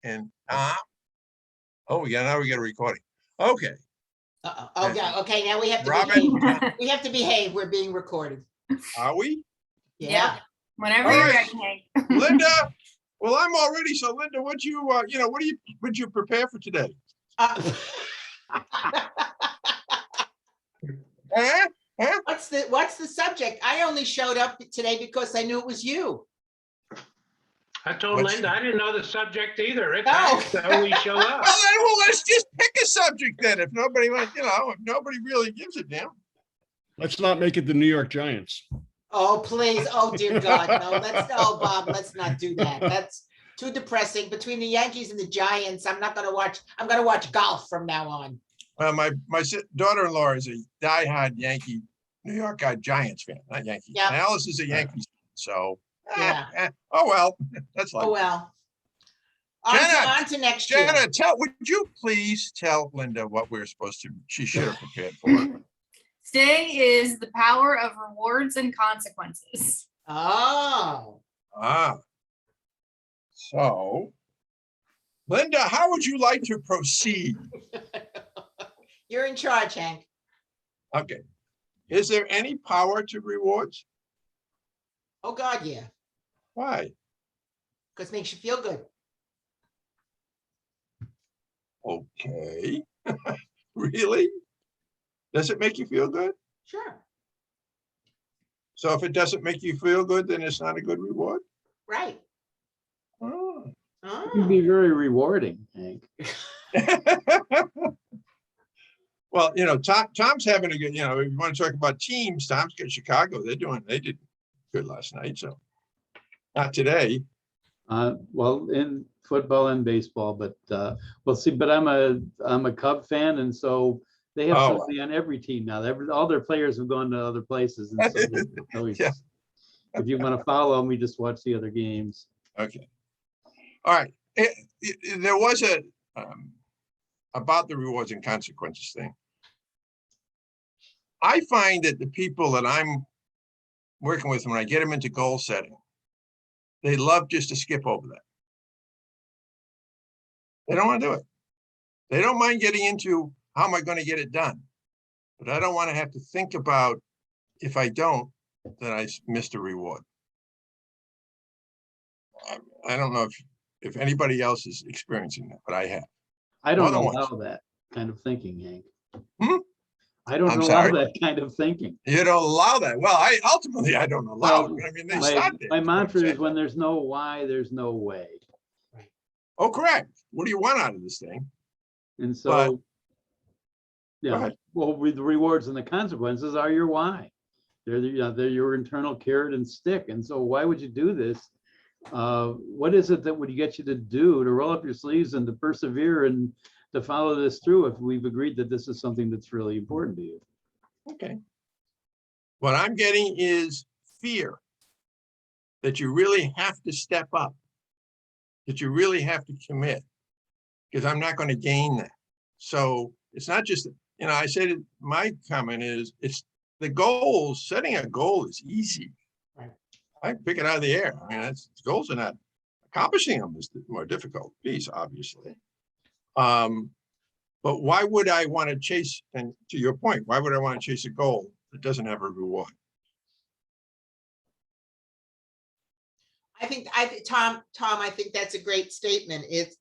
And oh yeah, now we got a recording. Okay. Oh yeah. Okay, now we have to Robin, behave. We have to behave. We're being recorded. are we? Yeah. Whenever All you're right. ready. Linda, well, I'm all ready. So Linda, what would you prepare for today? Huh? What's the subject? I only showed up today because I knew it was you. I told Linda I didn't know the subject either. It's Oh. so we show up. Well, let's just pick a subject then. If nobody wants, if nobody really gives a damn. Let's not make it the New York Giants. Oh, please. Oh, dear God. No, Bob, let's not do that. That's too depressing. Between the Yankees and the Giants, I'm going to watch golf from now on. My daughter-in-law is a diehard New York Giants fan, not Yankee. Yeah. And Alice is a Yankees fan, so Yeah. oh well, that's like. Oh well. On to next year. Jenna, would you please tell Linda what she should have prepared for? Today is the power of rewards and consequences. Oh. So, Linda, how would you like to proceed? You're in charge, Hank. Okay. Is there any power to rewards? Oh God, yeah. Why? Because it makes you feel good. Okay. Really? Does it make you feel good? Sure. So if it doesn't make you feel good, then it's not a good reward? Right. Oh. Oh. It can be very rewarding, Hank. Well, Tom's having a good, if you want to talk about teams, Tom's got Chicago. They did good last night. So not today. Well, in football and baseball, but we'll see. But I'm a Cub fan, and so they have somebody on every team now. All their players have gone to other places, and so Yeah. If you want to follow them, we just watch the other games. Okay. All right. There was about the rewards and consequences thing. I find that the people that I'm working with, when I get them into goal setting, they love just to skip over that. They don't want to do it. They don't mind getting into how am I going to get it done, but I don't want to have to think about if I don't, then I missed a reward. I don't know if anybody else is experiencing that, but I have. I don't allow that kind of thinking, Hank. Hmm? I don't allow that kind of thinking. You don't allow that. Well, I don't allow it. I mean, they start there. My mantra is when there's no why, there's no way. Oh, correct. What do you want out of this thing? And so, well, the rewards and the consequences are your why. They're your internal carrot and stick. And so why would you do this? What is it that would get you to roll up your sleeves and to persevere and to follow this through if we've agreed that this is something that's really important to you? Okay. What I'm getting is fear that you really have to step up, that you really have to commit, because I'm not going to gain that. So it's not just, I said my comment is it's the goals. Setting a goal is easy. Right. I pick it out of the air. I mean, goals are not, accomplishing them is the more difficult piece, obviously. But why would I want to chase, and to your point, why would I want to chase a goal that doesn't have a reward? I think Tom, I think that's a great statement. If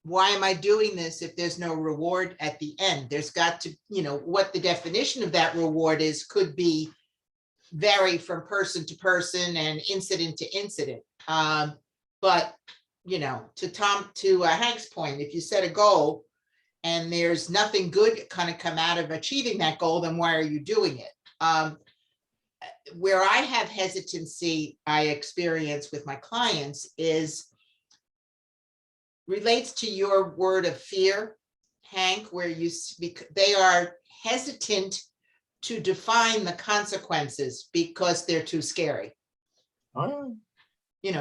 why am I doing this if there's no reward at the end? There's got to, what the definition of that reward is could be vary from person to person and incident to incident. But to Hank's point, if you set a goal and there's nothing good kind of come out of achieving that goal, then why are you doing it? Where I have hesitancy, I experience with my clients is relates to your word of fear, Hank, where you speak, they are hesitant to define the consequences because they're too scary. Oh.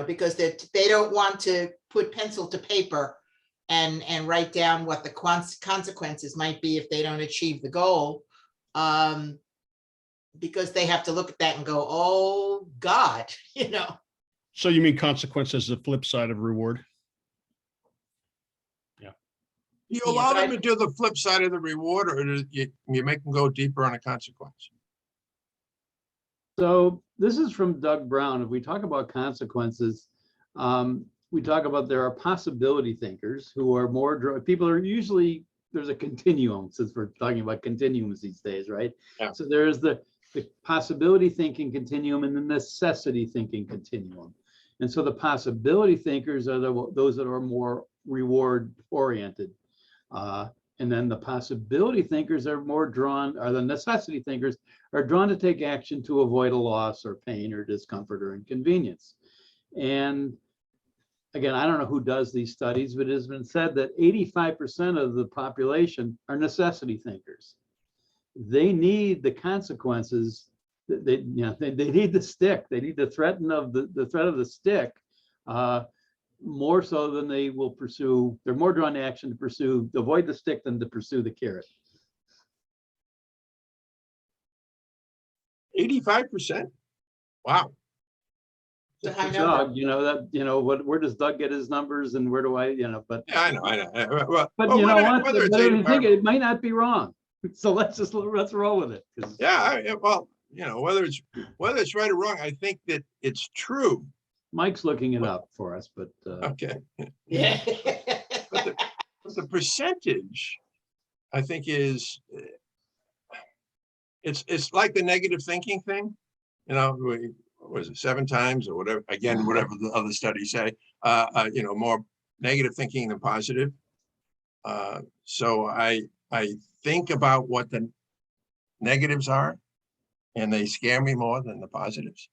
Because they don't want to put pencil to paper and write down what the consequences might be if they don't achieve the goal. Because they have to look at that and go, oh God, So you mean consequence is the flip side of reward? You Yeah, allow but them I- to do the flip side of the reward, or you make them go deeper on a consequence? So this is from Doug Brown. If we talk about consequences, we talk about there are possibility thinkers who are more, people are usually, there's a continuum, since we're talking about continuums these days, right? Yeah. So there's the possibility thinking continuum and the necessity thinking continuum. And so the possibility thinkers are those that are more reward oriented. And then the possibility thinkers are more drawn, or the necessity thinkers are drawn to take action to avoid a loss or pain or discomfort or inconvenience. And again, I don't know who does these studies, but it has been said that 85% of the population are necessity thinkers. They need the consequences. They need the stick. They need the threat of the stick. More so than they will pursue. They're more drawn to action to avoid the stick than to pursue the carrot. 85%? Wow. It's a high number. Doug, where does Doug get his numbers and where do I, but Yeah, I know. Well, you know what? whether it's Whatever you 85 think, it might not be wrong. So let's roll with it. 'Cause- Yeah, well, whether it's right or wrong, I think that it's true. Mike's looking it up for us, but Okay. Yeah. But the percentage, I think, is it's like the negative thinking thing. What was it, 7 times or whatever? Again, whatever the other studies say. More negative thinking than positive. So I think about what the negatives are, and they scare me more than the positives.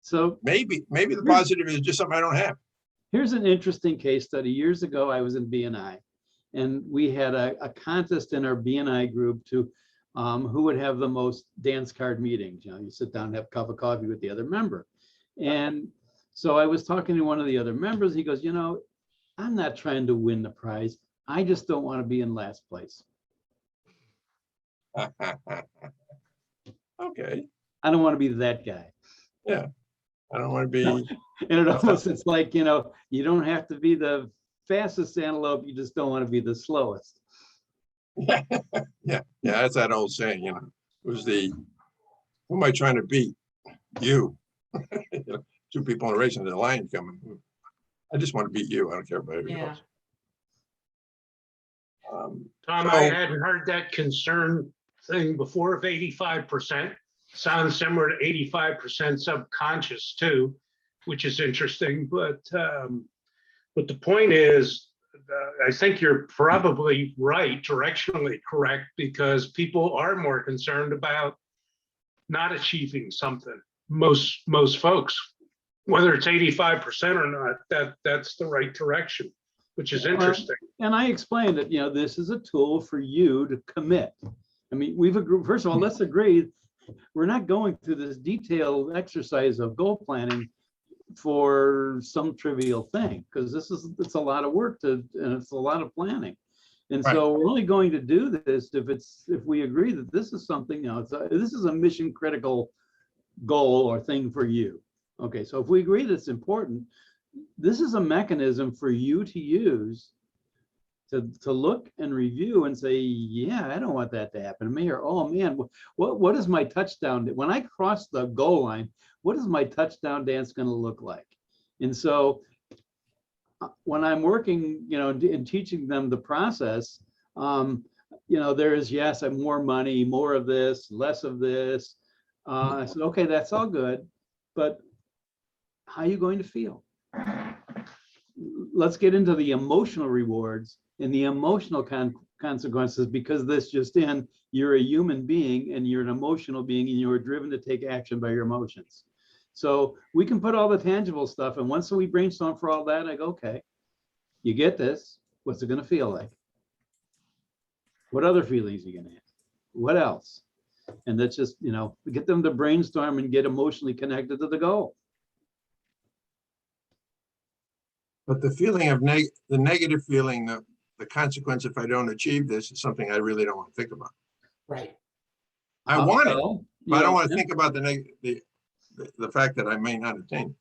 so Maybe the positive is just something I don't have. here's an interesting case study. Years ago, I was in BNI, and we had a contest in our BNI group to who would have the most dance card meetings. You sit down and have a cup of coffee with the other member. And so I was talking to one of the other members. He goes, I'm not trying to win the prize. I just don't want to be in last place. Okay. I don't want to be that guy. Yeah. I don't want to be. And it almost, it's like, you don't have to be the fastest antelope. You just don't want to be the slowest. Yeah. That's that old saying, who am I trying to beat? You. 2 people in a race and the lion coming. I just want to beat you. I don't care about everybody Yeah. else. Tom, I hadn't heard that concern thing before of 85%. Sounds similar to 85% subconscious too, which is interesting. But the point is, I think you're probably right, directionally correct, because people are more concerned about not achieving something. Most folks, whether it's 85% or not, that's the right direction, which is interesting. And I explained that, this is a tool for you to commit. I mean, we've agreed, first of all, let's agree, we're not going through this detailed exercise of goal planning for some trivial thing, because it's a lot of work and it's a lot of planning. And so we're only going to do this if we agree that this is something, this is a mission critical goal or thing for you. Okay, so if we agree that's important, this is a mechanism for you to use to look and review and say, yeah, I don't want that to happen to me, or, oh man, what is my touchdown? When I cross the goal line, what is my touchdown dance going to look like? And so when I'm working, and teaching them the process, there is, yes, I'm more money, more of this, less of this. I said, okay, that's all good, but how are you going to feel? Let's get into the emotional rewards and the emotional consequences, because this just in, you're a human being and you're an emotional being and you're driven to take action by your emotions. So we can put all the tangible stuff, and once we brainstorm for all that, I go, okay, you get this, what's it going to feel like? What other feelings are you going to have? What else? And that's just, get them to brainstorm and get emotionally connected to the goal. But the feeling of the negative feeling, the consequence if I don't achieve this, is something I really don't want to think about. Right. I want it, Well, but I don't want to think about the the fact that I may not attain.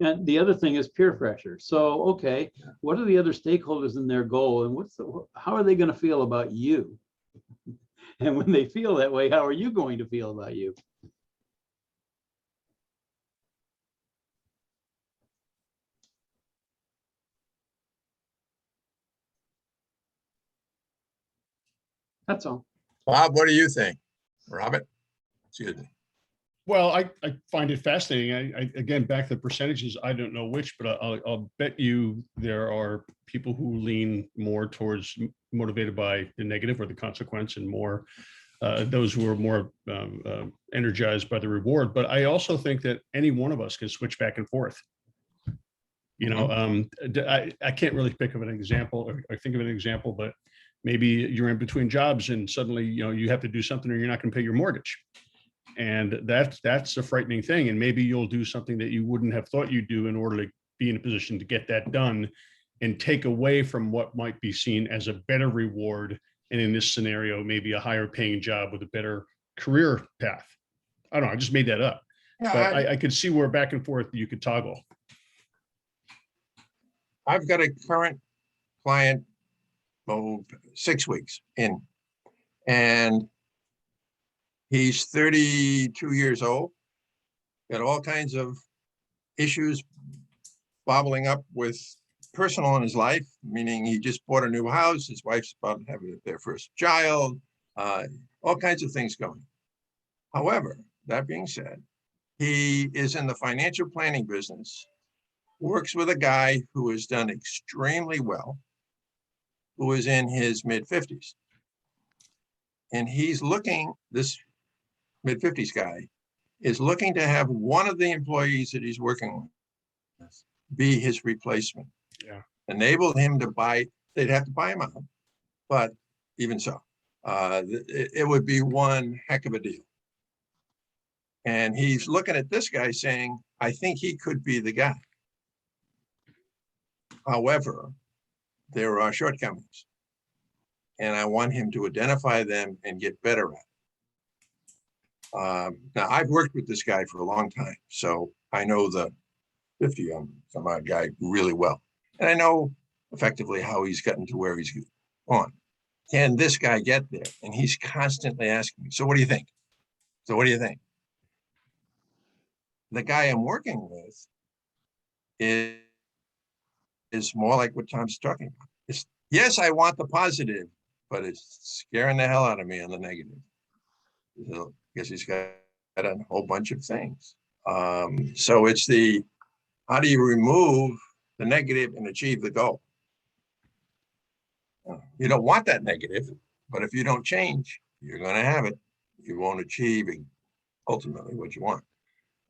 And the other thing is peer pressure. So, okay, what are the other stakeholders in their goal and how are they going to feel about you? And when they feel that way, how are you going to feel about you? That's all. Bob, what do you think? Robert? Excuse me. Well, I find it fascinating. Again, back to the percentages, I don't know which, but I'll bet you there are people who lean more towards motivated by the negative or the consequence, and more those who are more energized by the reward. But I also think that any one of us can switch back and forth. You know, I can't really pick of an example or think of an example, but maybe you're in between jobs and suddenly, you know, you have to do something or you're not going to pay your mortgage. And that's a frightening thing. And maybe you'll do something that you wouldn't have thought you'd do in order to be in a position to get that done and take away from what might be seen as a better reward. And in this scenario, maybe a higher paying job with a better career path. I don't know, I just made that up. Yeah, But I could see where back and forth you could toggle. I've got a current client, 6 weeks in, and he's 32 years old, got all kinds of issues bobbling up with personal in his life, meaning he just bought a new house, his wife's about to have their first child, all kinds of things going. However, that being said, he is in the financial planning business, works with a guy who has done extremely well, who is in his mid-50s. And he's looking, this mid-50s guy is looking to have one of the employees that he's working with be his replacement. Yeah. Enable him to buy, they'd have to buy him out, but even so, it would be one heck of a deal. And he's looking at this guy saying, I think he could be the guy. However, there are shortcomings, and I want him to identify them and get better at it. Now, I've worked with this guy for a long time, so I know the 50-some-odd guy really well. And I know effectively how he's gotten to where he's on. Can this guy get there? And he's constantly asking me, so what do you think? So what do you think? The guy I'm working with is more like what Tom's talking about. It's, yes, I want the positive, but it's scaring the hell out of me on the negative. Because he's got a whole bunch of things. So it's the, how do you remove the negative and achieve the goal? You don't want that negative, but if you don't change, you're going to have it. You won't achieve ultimately what you want.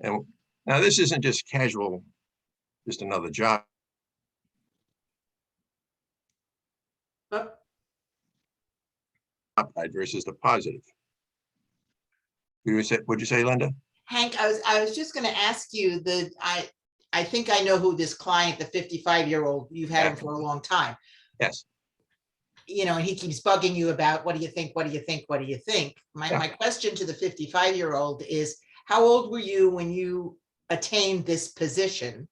And now this isn't just casual, just another job. Versus the positive. What'd you say, Linda? Hank, I was just gonna ask you I think I know who this client, the 55-year-old, you've had him for a long time. Yes. You know, and he keeps bugging you about, what do you think? What do you think? What do you think? My question to the 55-year-old is, how old were you when you attained this position?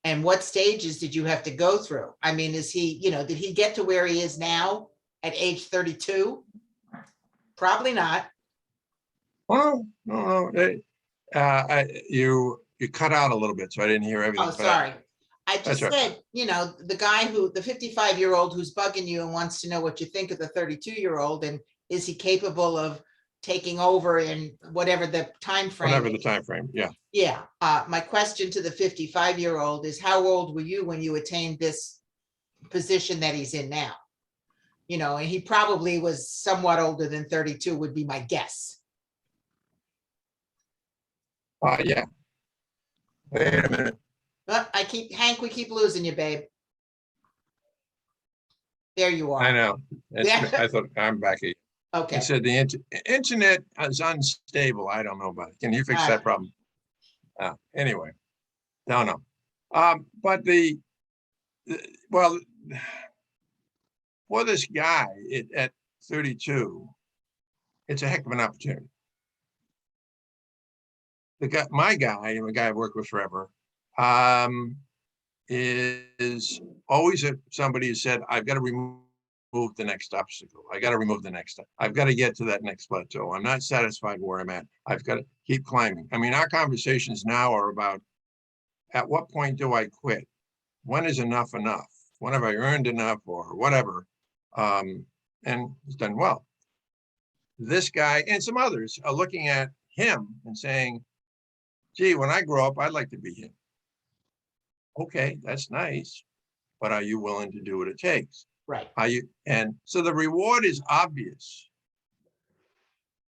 And what stages did you have to go through? I mean, is he, you know, did he get to where he is now at age 32? Probably not. Well, no. You cut out a little bit, so I didn't hear everything. Oh, sorry. I That's just said, you know, the guy the 55-year-old who's bugging you and wants to know what you think of the 32-year-old, and is he capable of taking over in whatever the time frame. Whatever the time frame, yeah. Yeah. My question to the 55-year-old is, how old were you when you attained this position that he's in now? You know, and he probably was somewhat older than 32 would be my guess. Yeah. Wait a minute. Hank, we keep losing you, babe. There you are. I know. Yeah. I thought I'm back here. Okay. It said the internet is unstable. I don't know about it. Can you fix that problem? Anyway, no. But well, for this guy at 32, it's a heck of an opportunity. my guy, the guy I've worked with forever, is always somebody who said, I've got to remove the next obstacle. I got to remove the next step. I've got to get to that next plateau. I'm not satisfied where I'm at. I've got to keep climbing. I mean, our conversations now are about, at what point do I quit? When is enough enough? When have I earned enough or whatever? And he's done well. This guy and some others are looking at him and saying, gee, when I grow up, I'd like to be him. Okay, that's nice, but are you willing to do what it takes? Right. Are you? And so the reward is obvious.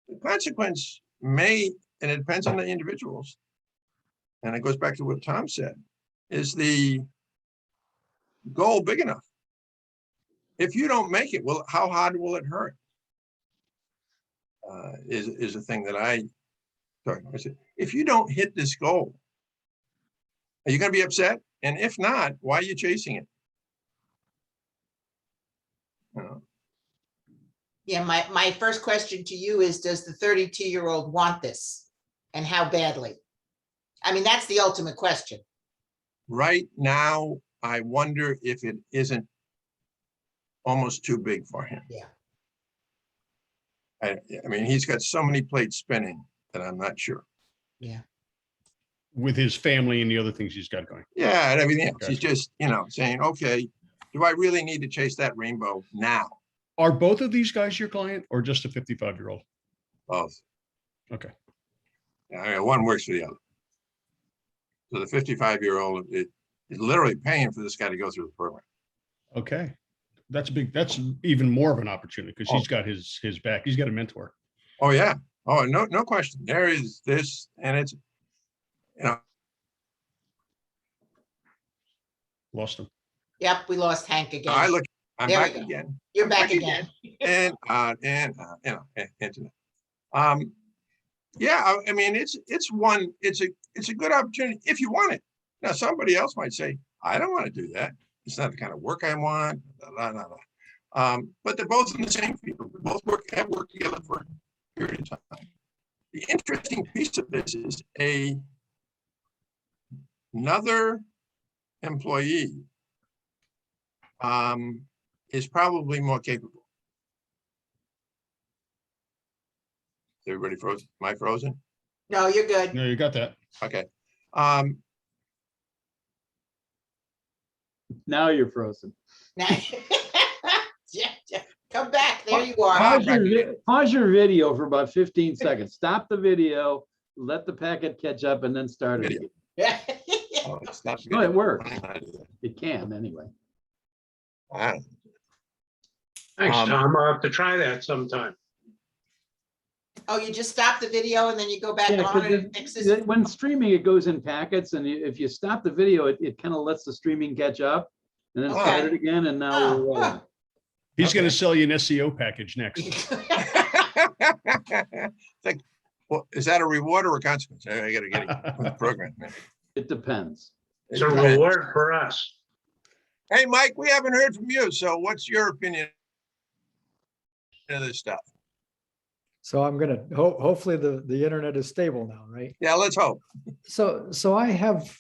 The consequence may, and it depends on the individuals, and it goes back to what Tom said, is the goal big enough? If you don't make it, well, how hard will it hurt? Is a thing that I said, if you don't hit this goal, are you going to be upset? And if not, why are you chasing it? Yeah, my first question to you is, does the 32-year-old want this? And how badly? I mean, that's the ultimate question. Right now, I wonder if it isn't almost too big for him. Yeah. I mean, he's got so many plates spinning that I'm not sure. Yeah. With his family and the other things he's got going. Yeah, and everything else. He's Gotcha. just, saying, okay, do I really need to chase that rainbow now? Are both of these guys your client or just a 55-year-old? Both. Okay. I mean, one works for the other. So the 55-year-old is literally paying for this guy to go through the program. Okay. That's even more of an opportunity because he's got his back. He's got a mentor. Oh, yeah. Oh, no question. There is this, and it's, Lost him. Yep, we lost Hank again. I'm There we back go. again. You're back again. And internet. Yeah, I mean, it's a good opportunity if you want it. Now, somebody else might say, I don't want to do that. It's not the kind of work I want. Blah, blah, blah. But they're both in the same field. They both have worked together for a period of time. The interesting piece of this is another employee is probably more capable. Is everybody frozen? Am I frozen? No, you're good. No, you got that. Okay. Now you're frozen. Now- Yeah, come back. There you are. Pause your video for about 15 seconds. Stop the video, let the packet catch up, and then start it Video. again. Oh, it's not No, it works. I It can anyway. don't- Thanks, Um, Tom. I'll have to try that sometime. Oh, you just stop the video and then you go back Yeah, on 'cause and it fixes. when streaming, it goes in packets, and if you stop the video, it kind of lets the streaming catch up, and then Okay. start it again, and now we're Oh, rolling. He's going Okay. to sell you an SEO package next. Think, well, is that a reward or a consequence? I gotta get it with the program. Man. It depends. It's a reward for us. Hey, Mike, we haven't heard from you. So what's your opinion of this stuff? So I'm gonna, hopefully the internet is stable now, right? Yeah, let's hope. So I have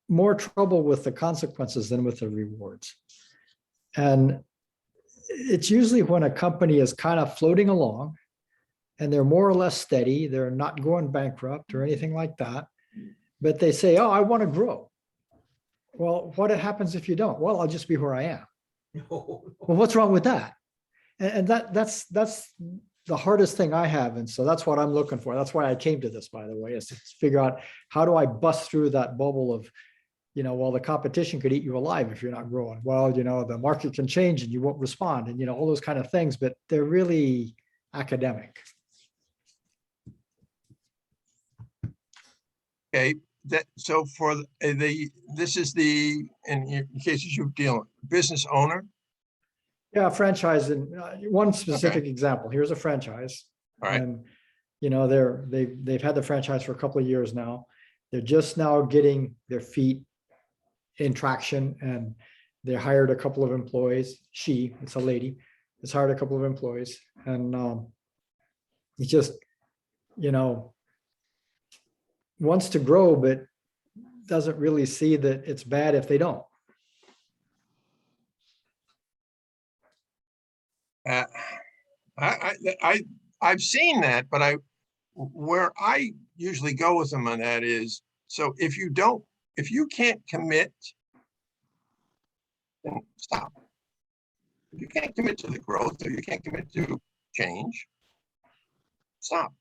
more trouble with the consequences than with the rewards. And it's usually when a company is kind of floating along and they're more or less steady, they're not going bankrupt or anything like that. But they say, oh, I want to grow. Well, what happens if you don't? Well, I'll just be where I am. Well, what's wrong with that? And that's the hardest thing I have. And so that's what I'm looking for. That's why I came to this, by the way, is to figure out how do I bust through that bubble of, well, the competition could eat you alive if you're not growing. Well, the market can change and you won't respond and, all those kind of things, but they're really academic. Okay, so for this is in cases you deal with business owner. Yeah, franchise. And one specific example, here's a franchise. All right. And, they've had the franchise for a couple of years now. They're just now getting their feet in traction, and they hired a couple of employees. It's a lady, has hired a couple of employees. And it's just, wants to grow, but doesn't really see that it's bad if they don't. Uh, I've seen that, but where I usually go with them on that is, so if you can't commit, then stop. If you can't commit to the growth, or you can't commit to change, stop.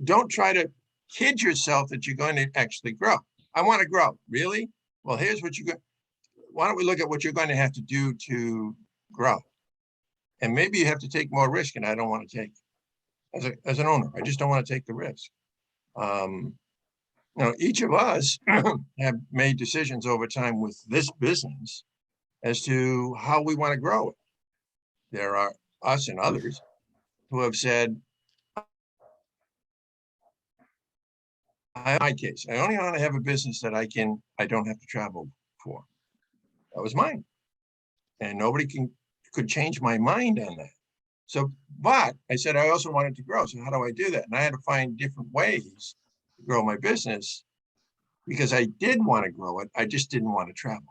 Don't try to kid yourself that you're going to actually grow. I want to grow. Really? Well, here's what why don't we look at what you're going to have to do to grow? And maybe you have to take more risk, and I don't want to take as an owner. I just don't want to take the risk. Each of us have made decisions over time with this business as to how we want to grow it. There are us and others who have said, in my case, I only want to have a business that I don't have to travel for. That was mine. And nobody could change my mind on that. So, but I said, I also wanted to grow. So how do I do that? And I had to find different ways to grow my business because I did want to grow it. I just didn't want to travel.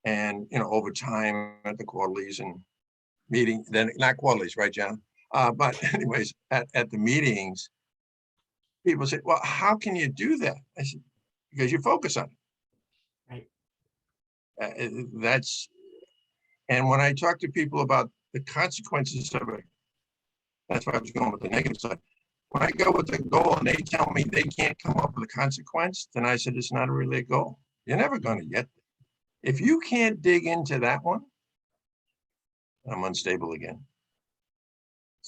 And, over time at the quarterlies and meeting, then not quarterlies, right, John? But anyways, at the meetings, people say, well, how can you do that? I said, because you focus on it. Right. And when I talk to people about the consequences of it, that's why I was going with the negative side. When I go with the goal and they tell me they can't come up with a consequence, then I said, it's not really a goal. You're never going to get there. If you can't dig into that one, I'm unstable again.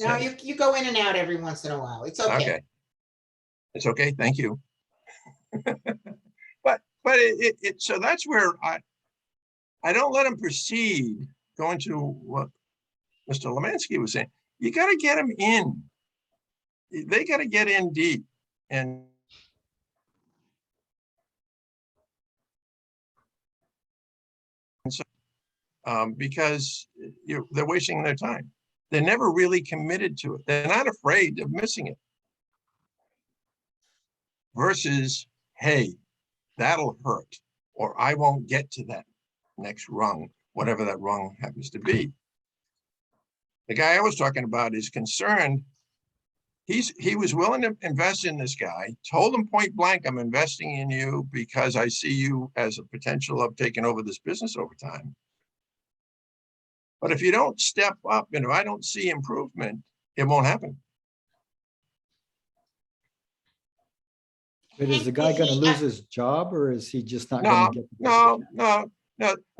No, you go in and out every once in a while. It's okay. Okay. It's okay. Thank you. But so that's where I don't let them proceed. Going to what Mr. Lemansky was saying, you got to get them in. They got to get in deep. And so, because they're wasting their time. They're never really committed to it. They're not afraid of missing it. Versus, hey, that'll hurt, or I won't get to that next rung, whatever that rung happens to be. The guy I was talking about is concerned. He was willing to invest in this guy, told him point blank, I'm investing in you because I see you as a potential of taking over this business over time. But if you don't step up and if I don't see improvement, it won't happen. But is the guy going to lose his job, or is he just not going to get the position? No.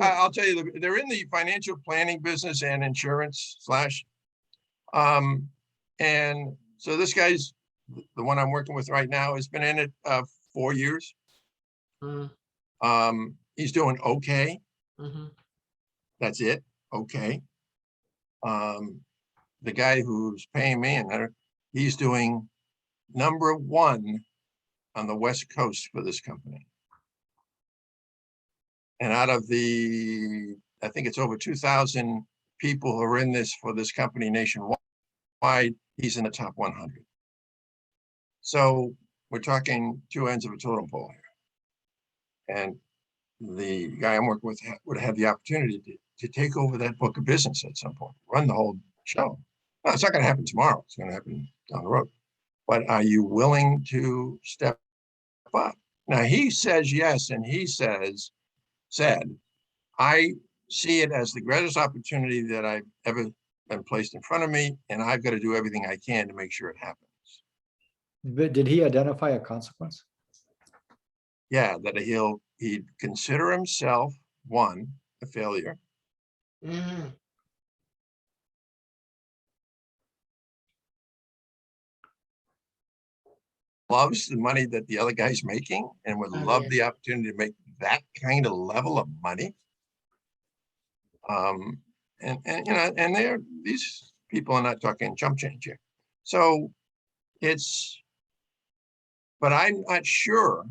I'll tell you, they're in the financial planning business and insurance / and so this guy's the one I'm working with right now has been in it 4 years. He's doing okay. That's it. Okay. The guy who's paying me, and he's doing #1 on the West Coast for this company. And out of I think it's over 2,000 people who are in this for this company nationwide, he's in the top 100. So we're talking two ends of a totem pole here. And the guy I'm working with would have the opportunity to take over that book of business at some point, run the whole show. No, it's not going to happen tomorrow. It's going to happen down the road. But are you willing to step up? Now he says yes, and he said, I see it as the greatest opportunity that I've ever been placed in front of me, and I've got to do everything I can to make sure it happens. But did he identify a consequence? Yeah, that he'd consider himself, one, a failure. Loves the money that the other guy's making and would love the opportunity to make that kind of level of money. And these people are not talking chump change here. So but I'm not sure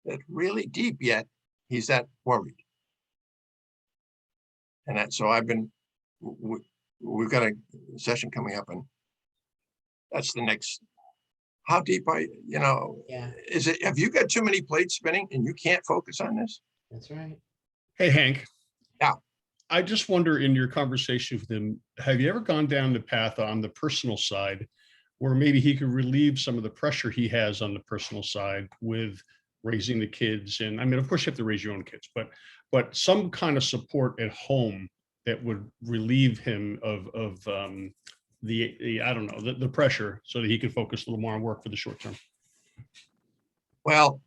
that really deep yet he's that worried. And so we've got a session coming up, and that's the next how deep Yeah, is it, have you got too many plates spinning and you can't focus on this? that's right. Hey, Hank. Yeah. I just wonder, in your conversation with him, have you ever gone down the path on the personal side where maybe he could relieve some of the pressure he has on the personal side with raising the kids? And I mean, of course, you have to raise your own kids, but some kind of support at home that would relieve him of the I don't know, the pressure, so that he could focus a little more on work for the short term. Well,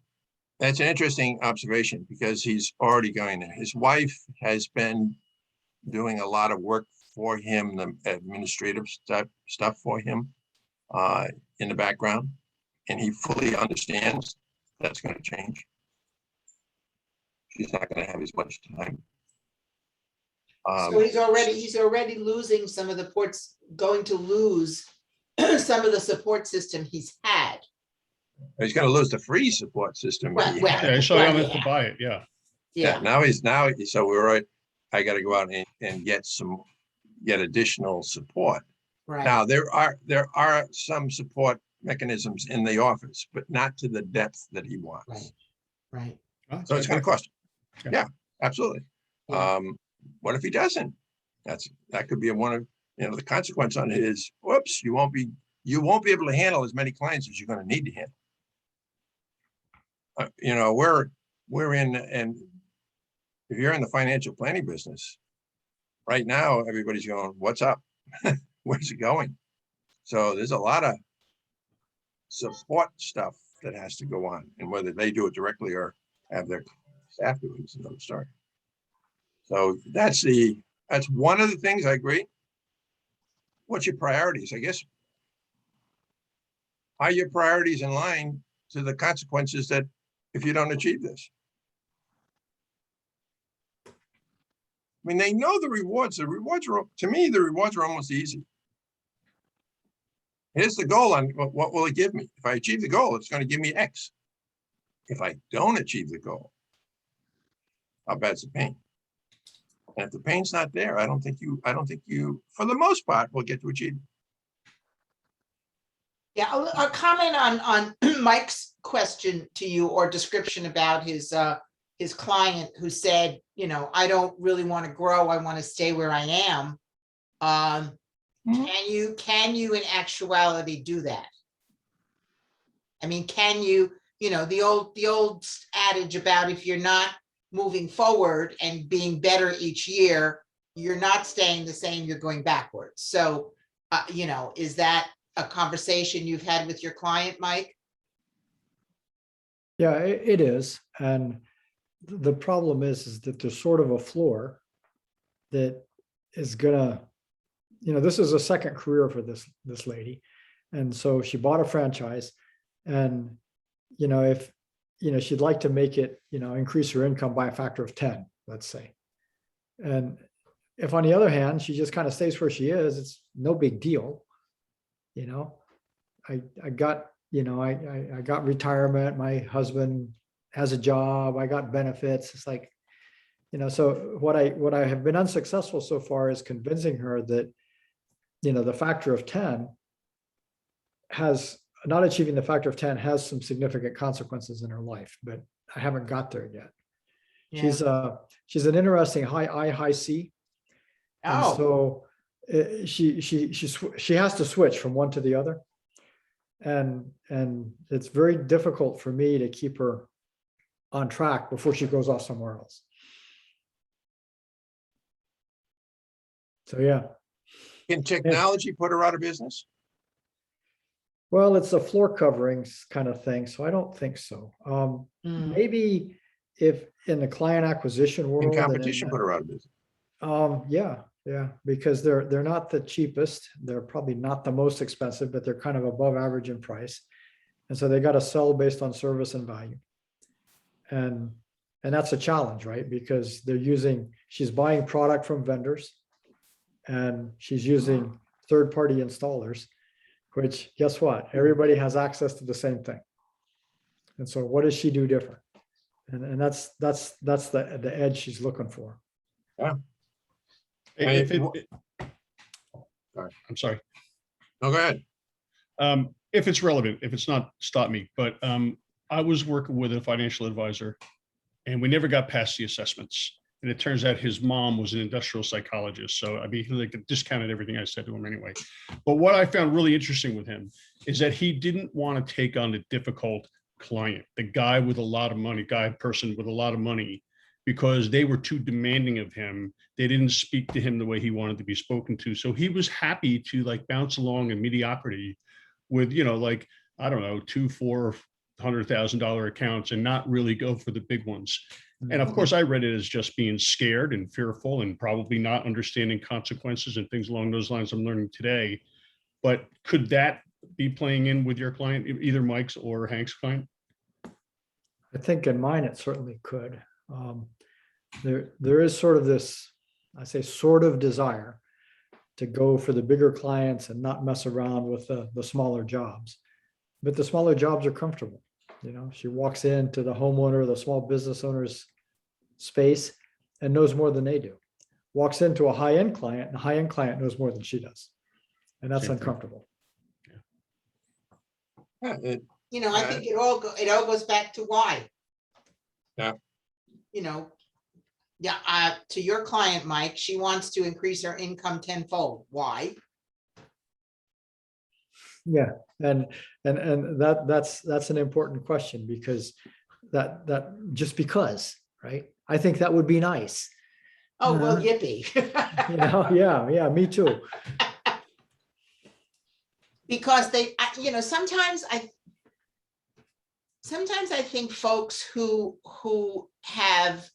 that's an interesting observation because he's already going there. His wife has been doing a lot of work for him, the administrative stuff for him in the background, and he fully understands that's going to change. She's not going to have as much time. So he's already losing some of the going to lose some of the support system he's had. He's going to lose the free support system. Right, he right. had. Yeah, so I'm Right, going to yeah. buy it. Yeah. Yeah, now so we're right. I got to go out and get additional support. Right, Now there are some support mechanisms in the office, but not to the depth that he wants. right. So it's going to cost him. Yeah. Yeah, absolutely. Yeah. What if he doesn't? That could be one of the consequence on it is, whoops, you won't be able to handle as many clients as you're going to need to handle. We're in, and if you're in the financial planning business right now, everybody's going, what's up? Where's it going? So there's a lot of support stuff that has to go on, and whether they do it directly or have their staff do it is another story. So that's one of the things. I agree. What's your priorities? I guess, are your priorities in line to the consequences that if you don't achieve this? I mean, they know the rewards. The rewards are, to me, the rewards are almost easy. Here's the goal on what will it give me? If I achieve the goal, it's going to give me X. If I don't achieve the goal, how bad's the pain? And if the pain's not there, I don't think you, for the most part, will get to achieve it. Yeah, a comment on Mike's question to you, or description about his client who said, I don't really want to grow. I want to stay where I am. Can you in actuality do that? I mean, can you, the old adage about if you're not moving forward and being better each year, you're not staying the same, you're going backwards. So, is that a conversation you've had with your client, Mike? Yeah, it is. And the problem is that there's sort of a floor that is gonna, this is a second career for this lady. And so she bought a franchise, and, if, she'd like to make it, increase her income by a factor of 10, let's say. And if on the other hand, she just kind of stays where she is, it's no big deal. I got retirement. My husband has a job. I got benefits. It's like, so what I have been unsuccessful so far is convincing her that, the factor of 10 has, not achieving the factor of 10 has some significant consequences in her life, but I haven't got there yet. Yeah. She's an interesting high I, high C. And Oh, so she has to switch from one to the other. And it's very difficult for me to keep her on track before she goes off somewhere else. So, yeah. Can technology put her out of business? Well, it's a floor coverings kind of thing, so I don't think so. Maybe if in the client acquisition world. Can and in competition put her out of business? Yeah, because they're not the cheapest. They're probably not the most expensive, but they're kind of above average in price. And so they got to sell based on service and value. And that's a challenge, right? Because she's buying product from vendors, and she's using third-party installers, which, guess what? Everybody has access to the same thing. And so what does she do different? And that's the edge she's looking for. Yeah. I'm sorry. No, go ahead. If it's relevant, if it's not, stop me. But I was working with a financial advisor and we never got past the assessments. And it turns out his mom was an industrial psychologist. So I mean, he like discounted everything I said to him anyway. But what I found really interesting with him is that he didn't want to take on a difficult client, the guy with a lot of money, person with a lot of money, because they were too demanding of him. They didn't speak to him the way he wanted to be spoken to. So he was happy to like bounce along in mediocrity with, you know, like, I don't know, $200,000-$400,000 accounts and not really go for the big ones. And of course, I read it as just being scared and fearful and probably not understanding consequences and things along those lines I'm learning today. But could that be playing in with your client, either Mike's or Hank's client? I think in mine, it certainly could. There is sort of this, I say, sort of desire to go for the bigger clients and not mess around with the smaller jobs. But the smaller jobs are comfortable. You know, she walks into the homeowner, the small business owner's space and knows more than they do. Walks into a high-end client, and a high-end client knows more than she does. And that's Same thing. uncomfortable. Yeah, You know, I think it all goes back to why. Yeah. You know, yeah, to your client, Mike, she wants to increase her income tenfold. Why? Yeah, and that's an important question, because that just because, right? I think that would be nice. Oh, well, Uh-huh. yippee. You know, yeah, me too. Because you know, sometimes I think folks who have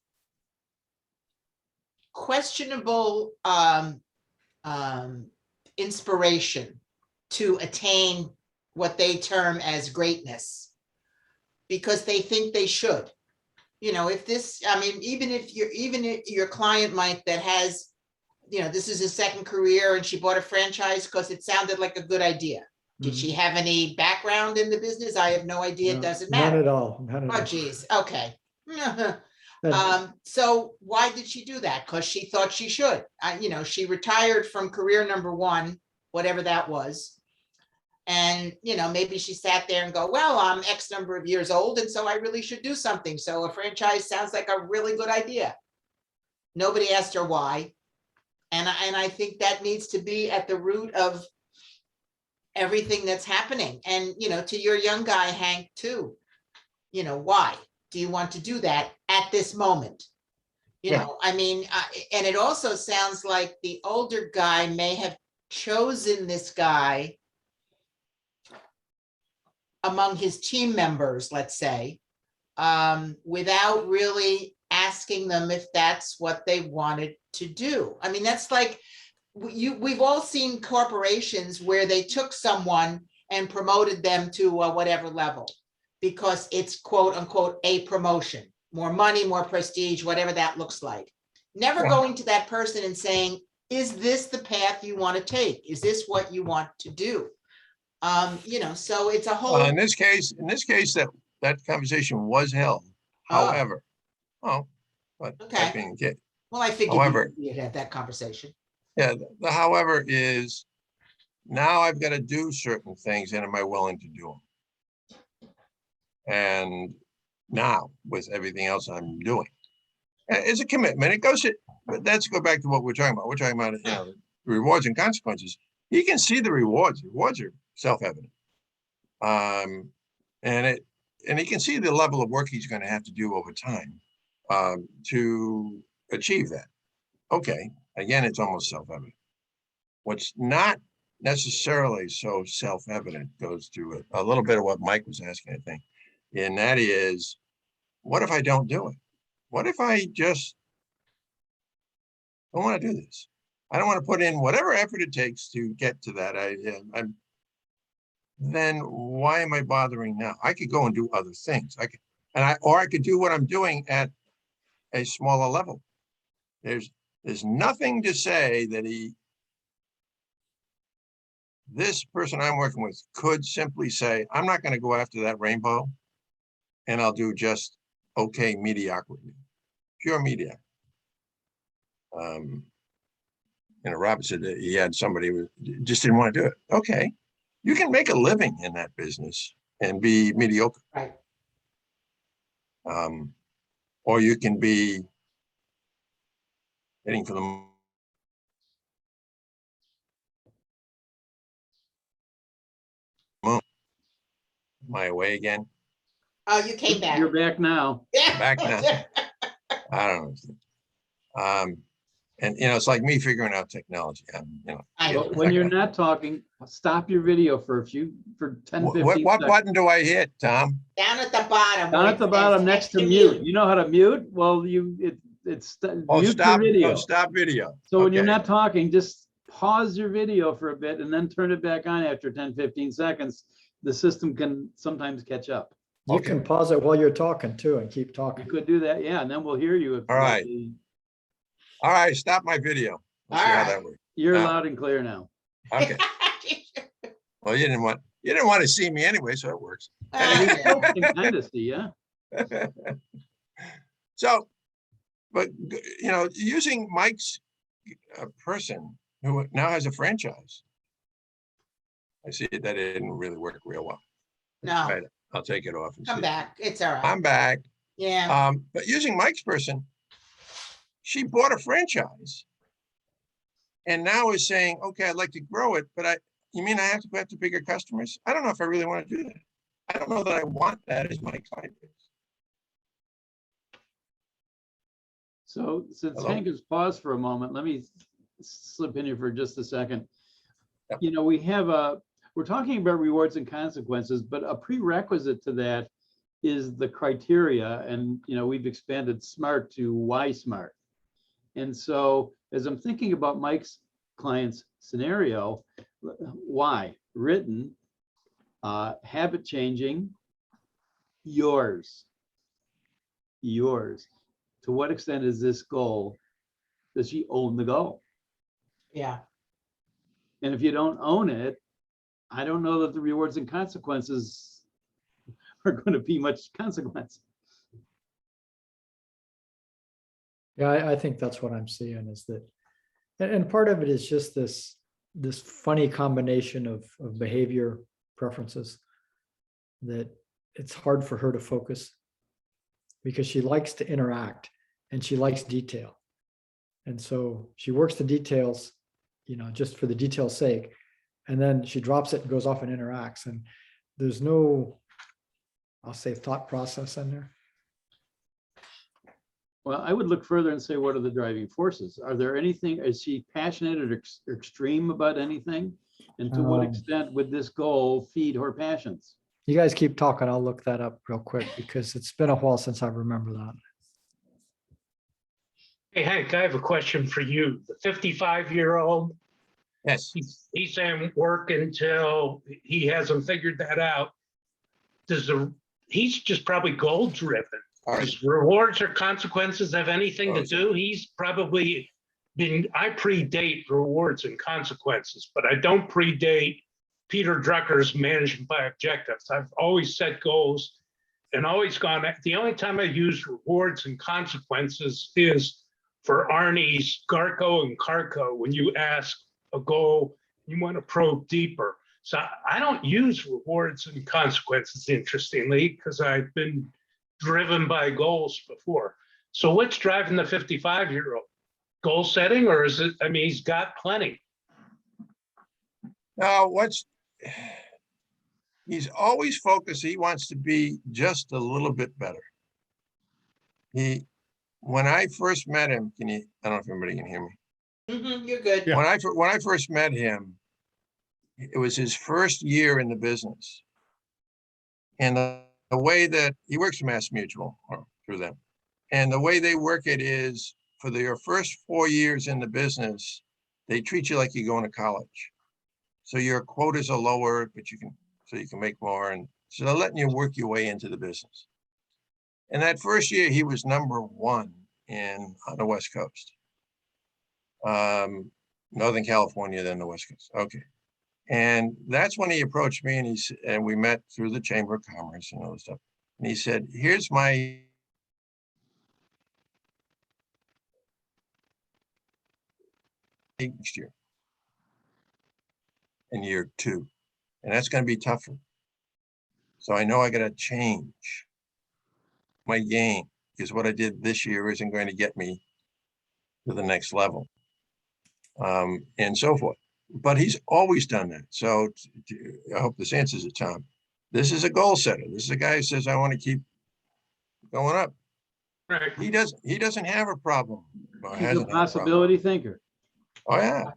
questionable inspiration to attain what they term as greatness, because they think they should. You know, if this, I mean, even if your client, Mike, that has, you know, this is his second career and she bought a franchise because it sounded like a good idea. Did she have any background in the business? I have no idea. It No, doesn't none matter. at all. None at Oh, all. geez. Okay. And- So why did she do that? Because she thought she should. You know, she retired from career number one, whatever that was. And, you know, maybe she sat there and go, well, I'm X number of years old, and so I really should do something. So a franchise sounds like a really good idea. Nobody asked her why. And I think that needs to be at the root of everything that's happening. And, you know, to your young guy, Hank, too, you know, why do you want to do that at this moment? You Yeah. know, I mean, and it also sounds like the older guy may have chosen this guy among his team members, let's say, without really asking them if that's what they wanted to do. I mean, that's like, we've all seen corporations where they took someone and promoted them to whatever level, because it's quote unquote a promotion, more money, more prestige, whatever that looks like. Never Yeah. going to that person and saying, is this the path you want to take? Is this what you want to do? You know, so it's a whole. in this case, that conversation was held. Oh. However, but Okay. that being the case, Well, I figured However- you'd have that conversation. yeah, the however is now I've got to do certain things, and am I willing to do them? And now with everything else I'm doing, it's a commitment. It goes to, but let's go back to what we're talking about. We're talking about, you know, rewards and consequences. You can see the rewards. Rewards are self-evident. And he can see the level of work he's going to have to do over time to achieve that. Okay, again, it's almost self-evident. What's not necessarily so self-evident goes to a little bit of what Mike was asking, I think, and that is, what if I don't do it? What if I just don't want to do this? I don't want to put in whatever effort it takes to get to that. Then why am I bothering now? I could go and do other things. I could do what I'm doing at a smaller level. There's nothing to say that this person I'm working with could simply say, I'm not going to go after that rainbow, and I'll do just okay mediocrity, pure mediocrity. You know, Robert said that he had somebody who just didn't want to do it. Okay, You can make a living in that business and be mediocre. Right. Or you can be hitting for the moon. Am I away again? Oh, you came back. You're back now. Yeah. Back now. I don't know. And it's like me figuring out technology. I But when you're not talking, stop your video for 10, 15 What seconds. button do I hit, Tom? Down at the bottom. Down where at the it bottom says next to mute. You know how to mute? Well, it's Oh, mute stop. your video. Oh, stop video. So when you're Okay. not talking, just pause your video for a bit and then turn it back on after 10, 15 seconds. The system can sometimes catch up. You Okay. can pause it while you're talking too and keep You talking. could do that, yeah, and then we'll hear you. All right. All right, stop my video. We'll see All how right. that works. You're Yeah. loud and clear now. Okay. Well, you didn't want to see me anyway, so it works. Still can kind of see, yeah. So, but using Mike's person who now has a franchise, I see that it didn't really work real well. No, Right, I'll take it off and come see. back. It's all right. I'm back. Yeah. But using Mike's person, she bought a franchise and now is saying, okay, I'd like to grow it, but you mean I have to go after bigger customers? I don't know if I really want to do that. I don't know that I want that as my client base. So since Hello? Hank has paused for a moment, let me slip in here for just a second. Yep. We're talking about rewards and consequences, but a prerequisite to that is the criteria. And, we've expanded SMART to why SMART. And so as I'm thinking about Mike's client's scenario, why? Written, habit changing, yours. To what extent is this goal, does she own the goal? Yeah. And if you don't own it, I don't know that the rewards and consequences are going to be much consequence. Yeah, I think that's what I'm seeing is that, and part of it is just this funny combination of behavior preferences that it's hard for her to focus because she likes to interact and she likes detail. And so she works the details, just for the detail's sake. And then she drops it and goes off and interacts. And there's no, I'll say, thought process in there. Well, I would look further and say, what are the driving forces? Are there anything, is she passionate or extreme about anything? And to what extent would this goal feed her passions? You guys keep talking. I'll look that up real quick because it's been a while since I remember that. Hey, Hank, I have a question for you. The 55-year-old, Yes. he's saying work until he hasn't figured that out. He's just probably goal driven. All right. Does rewards or consequences have anything to Oh, do? He's probably I predate rewards and consequences, but I don't predate Peter Drucker's management by objectives. I've always set goals and always gone, the only time I use rewards and consequences is for Arnie's Garco and Carco, when you ask a goal, you want to probe deeper. So I don't use rewards and consequences, interestingly, because I've been driven by goals before. So what's driving the 55-year-old? Goal setting, or is it, he's got plenty. Now, he's always focused. He wants to be just a little bit better. When I first met him, I don't know if everybody can hear me. You're good. Yeah. When I first met him, it was his first year in the business. And the way that he works for Mass Mutual or through them, and the way they work it is for your first 4 years in the business, they treat you like you're going to college. So your quotas are lower, but you can make more. And so they're letting you work your way into the business. And that first year, he was #1 on the West Coast. Northern California, then the West Coast. Okay. And that's when he approached me and we met through the Chamber of Commerce and all this stuff. And he said, here's my next year, in year 2. And that's gonna be tougher. So I know I gotta change my game, because what I did this year isn't going to get me to the next level. And so forth. But he's always done that. So I hope this answers it, Tom. This is a goal setter. This is a guy who says, I want to keep going up. Right. He doesn't have a problem. or He's a hasn't had a problem. possibility thinker. Oh, yeah.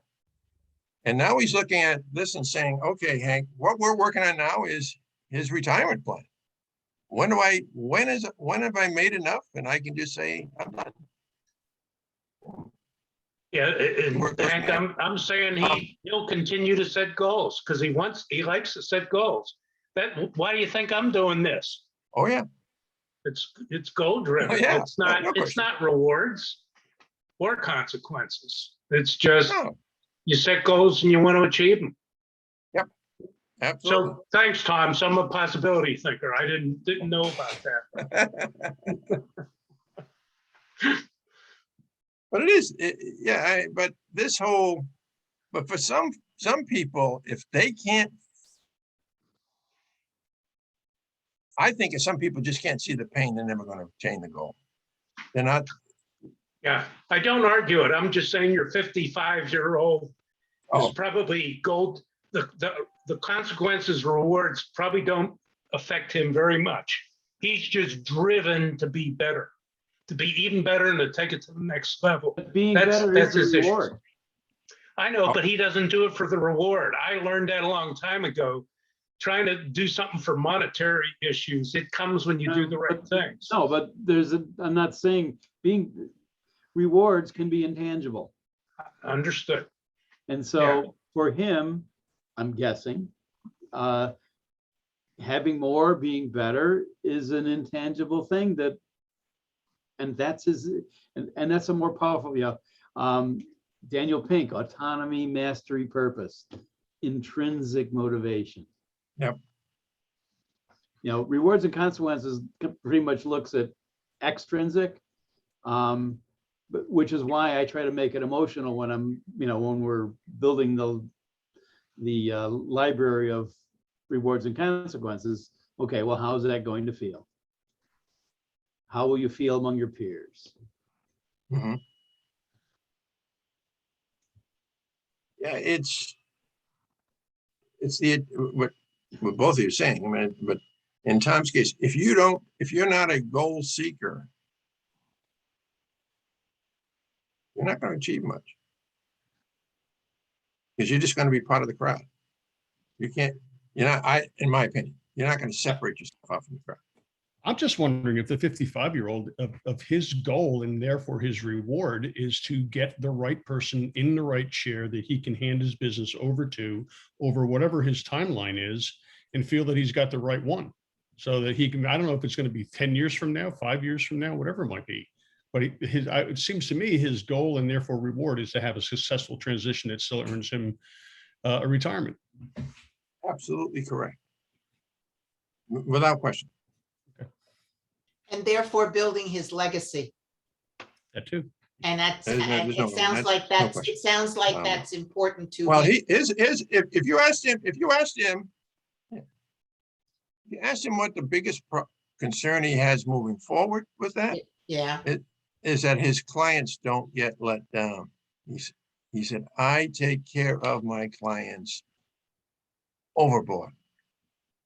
And now he's looking at this and saying, okay, Hank, what we're working on now is his retirement plan. When have I made enough? And I can just say, I'm done. Yeah, and Work with Hank, me. I'm saying he'll continue to set goals because he likes to set goals. Why do you think I'm doing this? Oh, yeah. It's goal driven. Oh, yeah. It's not, No it's question. not rewards or consequences. It's just No, you set goals and you want to achieve them. absolutely. So thanks, Tom. So I'm a possibility thinker. I didn't know about that. But it is, yeah, but this whole, but for some people, if they can't, I think if some people just can't see the pain, they're never gonna attain the goal. They're not, Yeah, I don't argue it. I'm just saying your 55-year-old is oh, probably gold. The consequences, rewards probably don't affect him very much. He's just driven to be better, to be even better and to take it to the next level. But being That's better is his the issue. reward. I know, but he doesn't do it for the reward. I learned that a long time ago. Trying to do something for monetary issues, it comes when you do the right things. No, but I'm not saying rewards can be intangible. Understood. And so for him, I'm guessing, having more, being better is an intangible thing and that's and that's a more powerful, Daniel Pink, autonomy, mastery, purpose, intrinsic motivation. Yep. Rewards and consequences pretty much looks at extrinsic, which is why I try to make it emotional when when we're building the library of rewards and consequences. Okay, well, how's that going to feel? How will you feel among your peers? mhm. Yeah, it's what both of you are saying. I mean, but in Tom's case, if you're not a goal seeker, you're not going to achieve much. Because you're just going to be part of the crowd. In my opinion, you're not going to separate yourself off from the crowd. I'm just wondering if the 55-year-old of his goal and therefore his reward is to get the right person in the right chair that he can hand his business over to over whatever his timeline is and feel that he's got the right one so that he can, I don't know if it's going to be 10 years from now, 5 years from now, whatever it might be. But it seems to me his goal and therefore reward is to have a successful transition that still earns him a retirement. Absolutely correct. Without question. And therefore building his legacy. That too. And There's no- and there's no- it sounds that's like no that's, question. it sounds like Wow. that's important to Well, him. he is, if you asked him what the biggest concern he has moving forward with that, Yeah, is that his clients don't get let down. He said, I take care of my clients overboard.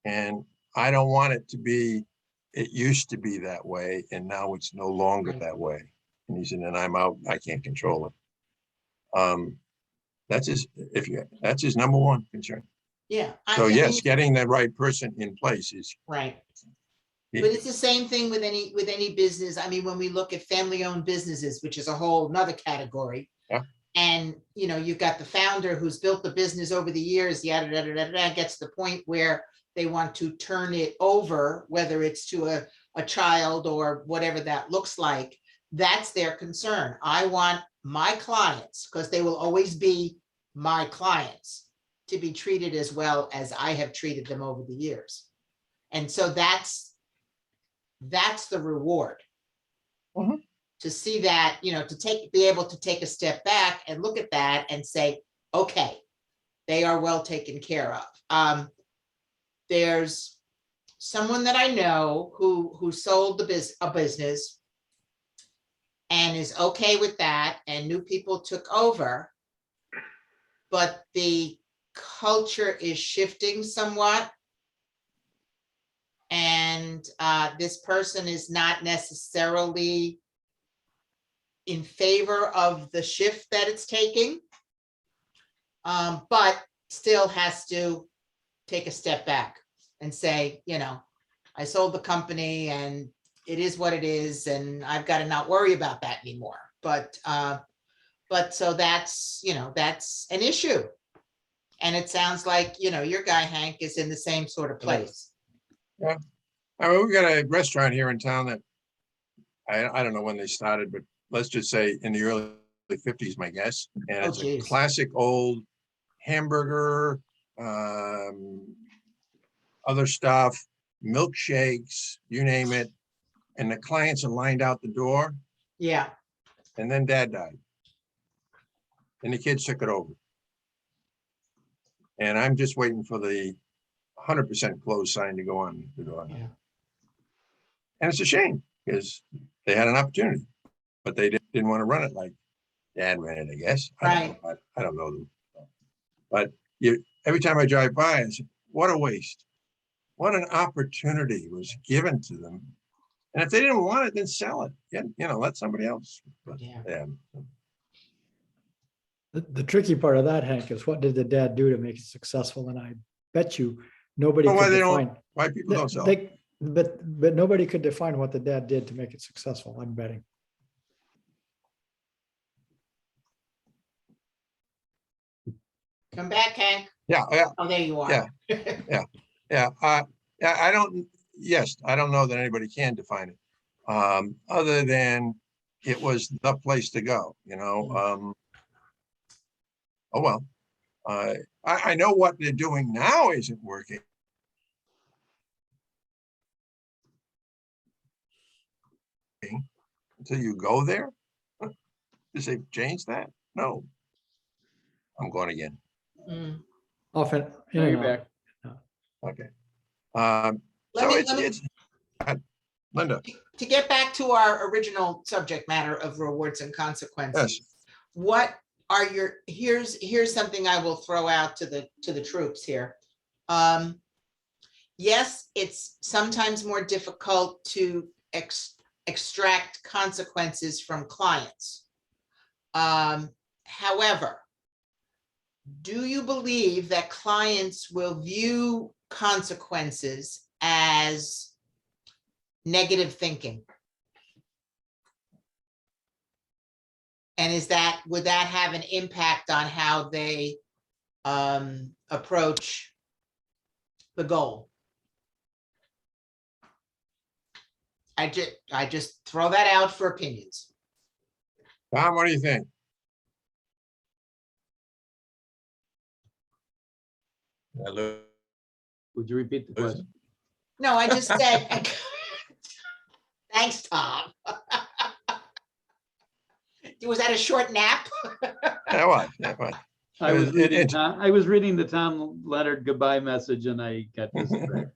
And I don't want it to be, it used to be that way, and now it's no longer Right. that way. And he said, and I'm out, I can't control it. That's his number one concern. yeah. So and yes, it's- getting the right person in place is. Right. But it's the same thing with any business. I mean, when we look at family-owned businesses, which is a whole nother category. Yeah. And, you've got the founder who's built the business over the years, yada, yada, yada, yada, gets to the point where they want to turn it over, whether it's to a child or whatever that looks like. That's their concern. I want my clients, because they will always be my clients, to be treated as well as I have treated them over the years. And so that's the reward. Mhm. To see that, be able to take a step back and look at that and say, okay, they are well taken care of. there's someone that I know who sold a business and is okay with that, and new people took over. But the culture is shifting somewhat. And this person is not necessarily in favor of the shift that it's taking, but still has to take a step back and say, you know, I sold the company and it is what it is, and I've got to not worry about that anymore. But so that's, you know, that's an issue. And it sounds like, you know, your guy, Hank, is in the same sort of place. I mean, we got a restaurant here in town that I don't know when they started, but let's just say in the early 50s, my guess. And Oh, it's a geez. classic old hamburger, other stuff, milkshakes, you name it. And the clients are lined out the door, Yeah, and then dad died. And the kids took it over. And I'm just waiting for the 100% closed sign to go on the door. yeah. And it's a shame because they had an opportunity, but they didn't want to run it like dad ran it, I guess. Right. I don't know them. But every time I drive by, I say, what a waste. What an opportunity was given to them. And if they didn't want it, then sell it. You know, let somebody else. But, Yeah. The tricky part of that, Hank, is what did the dad do to make it successful? And I bet you nobody Well, could why define. why people don't sell? But nobody could define what the dad did to make it successful, I'm betting. Come back, Hank. Yeah. Oh, there you are. Yeah. I don't, yes, I don't know that anybody can define it. Other than it was the place to go, you know. Oh, well, I know what they're doing now isn't working. Until you go there, does they change that? No. I'm going again. Mm. Often, in Now and you're out. back. Okay. Let So me- it's Linda. To get back to our original subject matter of rewards and consequences. Yes. What are your, here's something I will throw out to the troops here. Yes, it's sometimes more difficult to extract consequences from clients. However, do you believe that clients will view consequences as negative thinking? And would that have an impact on how they approach the goal? I just throw that out for opinions. Tom, what do you think? Hello. Would you repeat the question? No, I just said, thanks, Tom. Was that a short nap? Yeah, what? Yeah, what? I was It- reading it- I was reading the Tom Leonard goodbye message and I got distracted.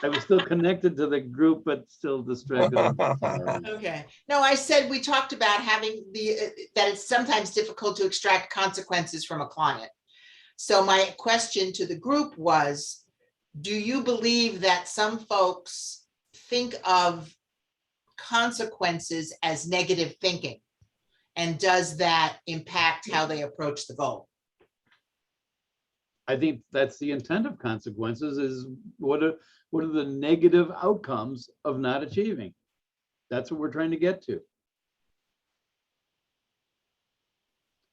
I was still connected to the group, but still distracted. I'm sorry. Okay, no, I said we talked about having that it's sometimes difficult to extract consequences from a client. So my question to the group was, do you believe that some folks think of consequences as negative thinking? And does that impact how they approach the goal? I think that's the intent of consequences is what are the negative outcomes of not achieving? That's what we're trying to get to.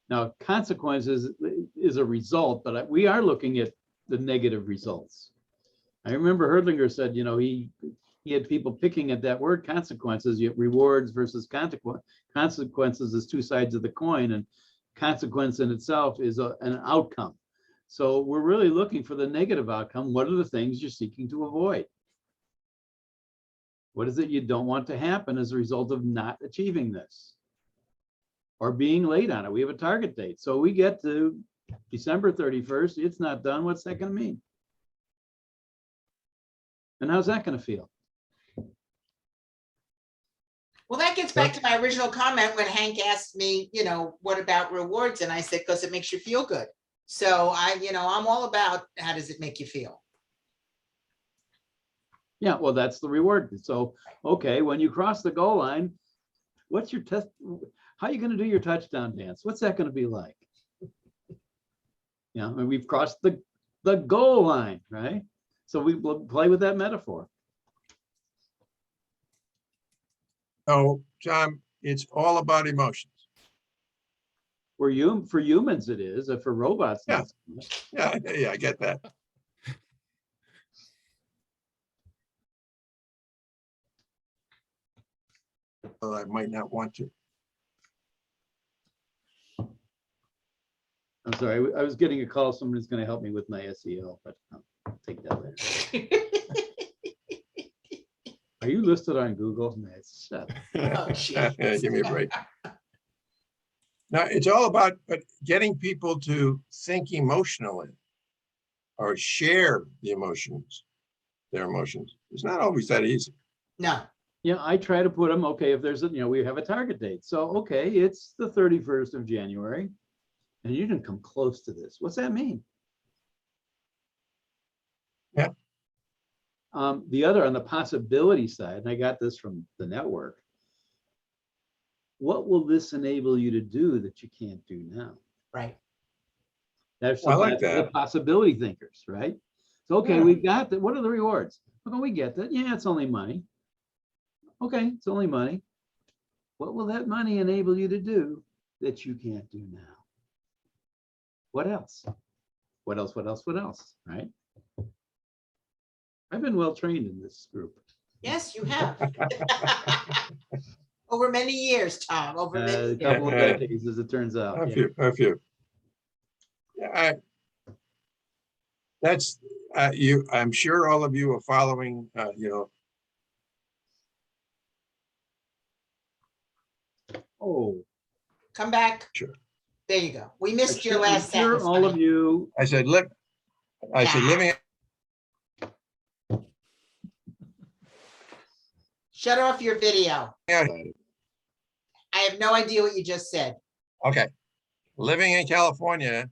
Now, consequences is a result, but we are looking at the negative results. I remember Herdlinger said, you know, he had people picking at that word consequences, yet rewards versus consequences is two sides of the coin, and consequence in itself is an outcome. So we're really looking for the negative outcome. What are the things you're seeking to avoid? What is it you don't want to happen as a result of not achieving this? Or being late on it. We have a target date. So we get to December 31st, it's not done. What's that going to mean? And how's that gonna feel? Well, that gets back to my original comment when Hank asked me, what about rewards? And I said, because it makes you feel good. So I'm all about how does it make you feel? Yeah, well, that's the reward. So, okay, when you cross the goal line, what's your test? How are you gonna do your touchdown dance? What's that gonna be like? Yeah, and we've crossed the goal line, right? So we will play with that metaphor. So, Tom, it's all about emotions. For humans it is, and for robots. Yeah. not so much. Yeah, I get that. Well, I might not want to. I'm sorry, I was getting a call. Somebody's gonna help me with my SEO, but I'll take that later. Are you listed on Google? Nice. Shut up. Oh, gee. Give me a break. Now, it's all about getting people to think emotionally or share the emotions, their emotions. It's not always that easy. No, Yeah, I try to put them, okay, if there's we have a target date. So, okay, it's the 31st of January. And you didn't come close to this. What's that mean? Yeah. The other on the possibility side, and I got this from the network. What will this enable you to do that you can't do now? right. That's I like the that. possibility thinkers, right? So, okay, Yeah. we've got that. What are the rewards? Okay, we get that. Yeah, it's only money. Okay, it's only money. What will that money enable you to do that you can't do now? What else? What else? What else? What else? Right? I've been well trained in this group. Yes, you have. Over many years, Tom, over A many. couple of decades, as it turns out. A Yeah. few, a few. Yeah, that's you. I'm sure all of you are following. Oh, Come back. Sure. There you go. We missed your I'm last sure sentence. all of honey. you. I said living. Shut off your video. Okay, I have no idea what you just said. living in California.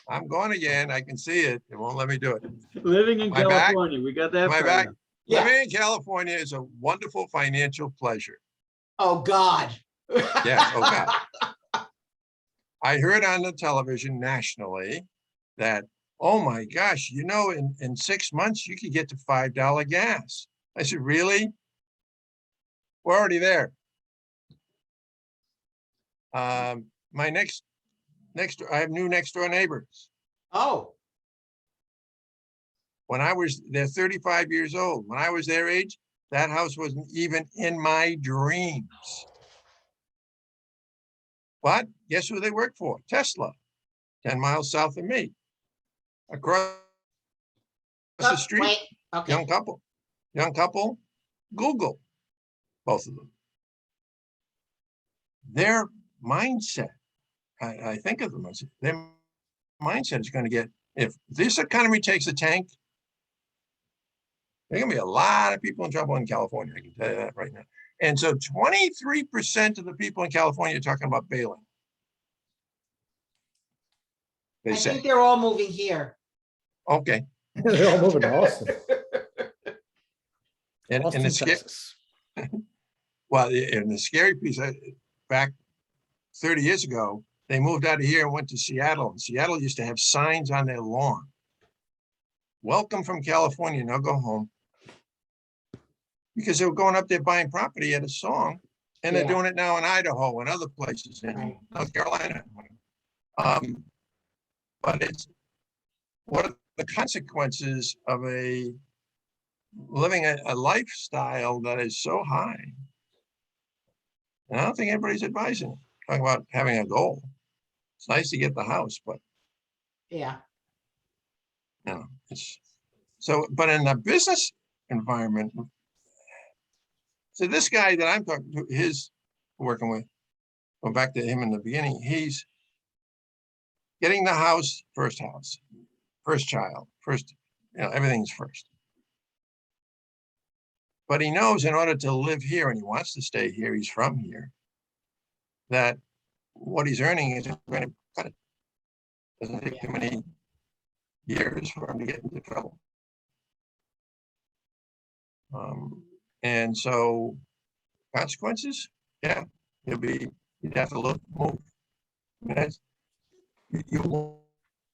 I'm going again. I can see it. It won't let me do it. Living in Am I back? California, we got that. Am I part back? now. Yeah. Living in California is a wonderful financial pleasure. Oh, God. Yes, oh, God. I heard on the television nationally that, oh my gosh, in 6 months, you could get to $5 gas. I said, really? We're already there. My next I have new next door neighbors. Oh, They're 35 years old. When I was their age, that house wasn't even in my dreams. But guess who they work for? Tesla, 10 miles south of me. Across the street, wait. Okay. young couple, Google, both of them. Their mindset, I think of them as their mindset is going to get, if this economy takes a tank, there are going to be a lot of people in trouble in California. I can tell you that right now. And so 23% of the people in California are talking about bailing. They I say, think they're all moving here. okay. They're all moving to Austin. And Austin, it's Texas. well, and the scary piece, back 30 years ago, they moved out of here and went to Seattle. And Seattle used to have signs on their lawn. Welcome from California, now go home. Because they were going up there buying property at a song, and they're Yeah. doing it now in Idaho and other places in Right. North Carolina. But it's, what are the consequences of living a lifestyle that is so high? And I don't think everybody's advising it. Talking about having a goal. It's nice to get the house, but Yeah. it's so, but in the business environment, so this guy that I'm talking to, working with, go back to him in the beginning, he's getting the house, first house, first child, first, everything's first. But he knows in order to live here, and he wants to stay here, he's from here, that what he's earning is going to cut it. Doesn't take too many years for him to get into trouble. And so consequences, yeah, you'd have to move. I mean, you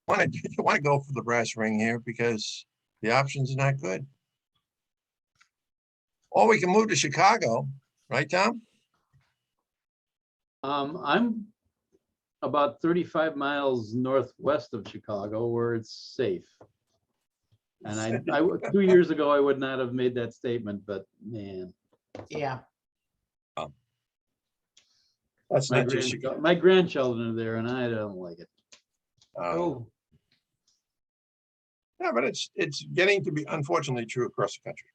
want to go for the brass ring here because the options are not good. Or we can move to Chicago, right, Tom? I'm about 35 miles northwest of Chicago where it's safe. And I 2 years ago, I would not have made that statement, but man. Yeah. That's My not just Chicago. my grandchildren are there and I don't like it. Oh, Yeah, but it's getting to be unfortunately true across the country.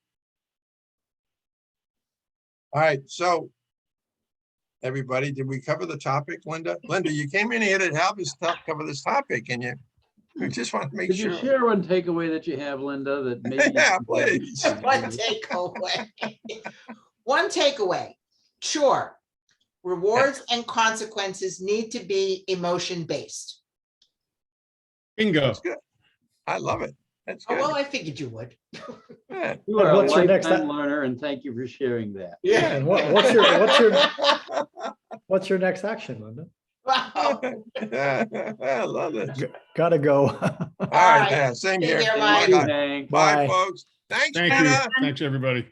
All right, so everybody, did we cover the topic, Linda? Linda, you came in here to help us cover this topic, and you just want to make Could sure. you share one takeaway that you have, Linda, that maybe? Yeah, please. one takeaway. One takeaway. Sure. Rewards and consequences need to be emotion-based. Bingo. That's good. I love it. That's Oh, good. well, I figured you would. Yeah. You are a What's your next lifetime step? learner and thank you for sharing that. And what's your next action, Linda? Wow. I love it. Gotta go. All right, right. yeah, same Take here. care, Thank Mike. you, Hank. Bye, Bye. folks. Thanks, Thank you. Hannah. Thanks, everybody.